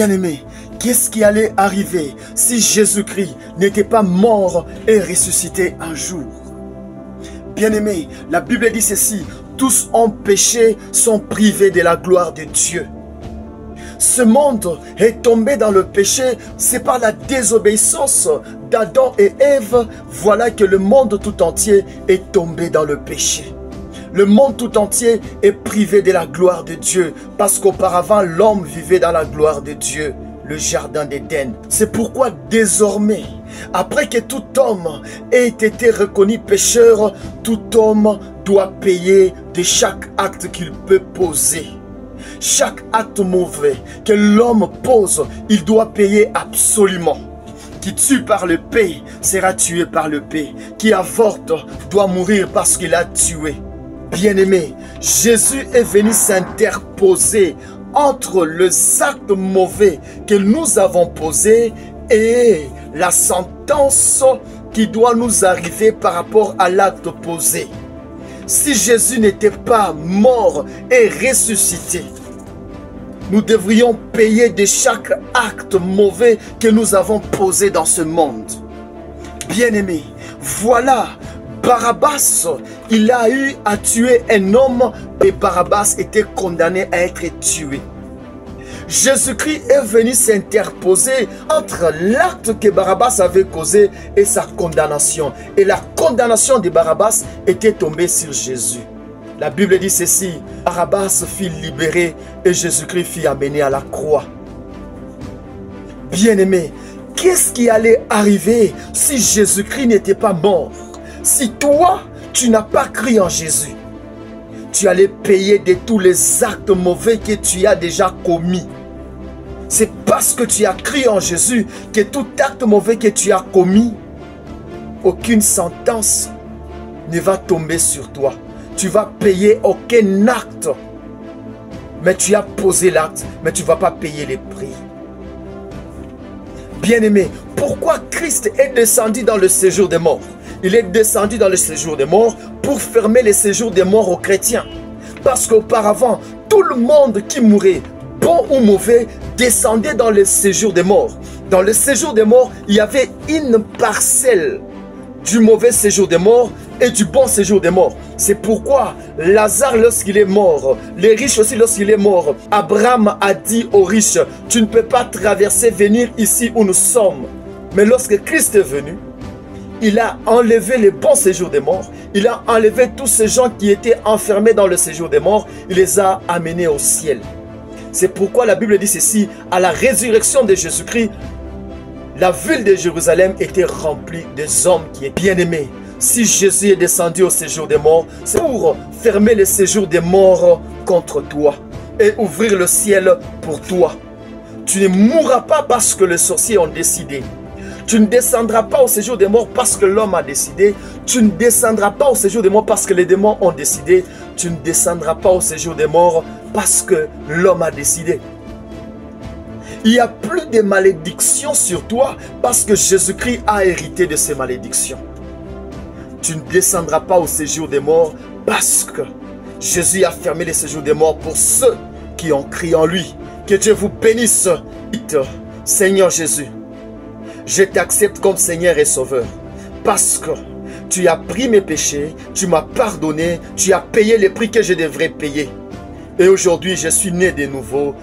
Bien-aimé, qu'est-ce qui allait arriver si Jésus-Christ n'était pas mort et ressuscité un jour? Bien-aimé, la Bible dit ceci: tous ont péché, sont privés de la gloire de Dieu. Ce monde est tombé dans le péché, c'est par la désobéissance d'Adam et Ève. Voilà que le monde tout entier est tombé dans le péché. Le monde tout entier est privé de la gloire de Dieu, parce qu'auparavant l'homme vivait dans la gloire de Dieu, le jardin d'Éden. C'est pourquoi désormais, après que tout homme ait été reconnu pécheur, tout homme doit payer de chaque acte qu'il peut poser. Chaque acte mauvais que l'homme pose, il doit payer absolument. Qui tue par le paix sera tué par le paix. Qui avorte doit mourir parce qu'il a tué. Bien-aimé, Jésus est venu s'interposer entre les actes mauvais que nous avons posés et la sentence qui doit nous arriver par rapport à l'acte posé. Si Jésus n'était pas mort et ressuscité, nous devrions payer de chaque acte mauvais que nous avons posé dans ce monde. Bien-aimé, voilà, Barabbas, il a eu à tuer un homme et Barabbas était condamné à être tué. Jésus-Christ est venu s'interposer entre l'acte que Barabbas avait causé et sa condamnation. Et la condamnation de Barabbas était tombée sur Jésus. La Bible dit ceci: Barabbas fut libéré et Jésus-Christ fut amené à la croix. Bien-aimé, qu'est-ce qui allait arriver si Jésus-Christ n'était pas mort? Si toi, tu n'as pas cru en Jésus, tu allais payer de tous les actes mauvais que tu as déjà commis. C'est parce que tu as cru en Jésus que tout acte mauvais que tu as commis, aucune sentence ne va tomber sur toi. Tu vas payer aucun acte. Mais tu as posé l'acte, mais tu ne vas pas payer les prix. Bien-aimé, pourquoi Christ est descendu dans le séjour des morts? Il est descendu dans le séjour des morts pour fermer le séjour des morts aux chrétiens. Parce qu'auparavant, tout le monde qui mourait, bon ou mauvais, descendait dans le séjour des morts. Dans le séjour des morts, il y avait une parcelle du mauvais séjour des morts et du bon séjour des morts. C'est pourquoi Lazare, lorsqu'il est mort, les riches aussi lorsqu'il est mort, Abraham a dit aux riches: tu ne peux pas traverser, venir ici où nous sommes. Mais lorsque Christ est venu, il a enlevé le bon séjour des morts. Il a enlevé tous ces gens qui étaient enfermés dans le séjour des morts. Il les a amenés au ciel. C'est pourquoi la Bible dit ceci: à la résurrection de Jésus-Christ, la ville de Jérusalem était remplie des hommes qui étaient bien-aimés. Si Jésus est descendu au séjour des morts, c'est pour fermer le séjour des morts contre toi et ouvrir le ciel pour toi. Tu ne mourras pas parce que les sorciers ont décidé. Tu ne descendras pas au séjour des morts parce que l'homme a décidé. Tu ne descendras pas au séjour des morts parce que les démons ont décidé. Tu ne descendras pas au séjour des morts parce que l'homme a décidé. Il n'y a plus de malédictions sur toi parce que Jésus-Christ a hérité de ces malédictions. Tu ne descendras pas au séjour des morts parce que Jésus a fermé les séjours des morts pour ceux qui ont crié en lui. Que Dieu vous bénisse. Seigneur Jésus, je t'accepte comme Seigneur et Sauveur parce que tu as pris mes péchés, tu m'as pardonné, tu as payé les prix que je devrais payer. Et aujourd'hui, je suis né de nouveau.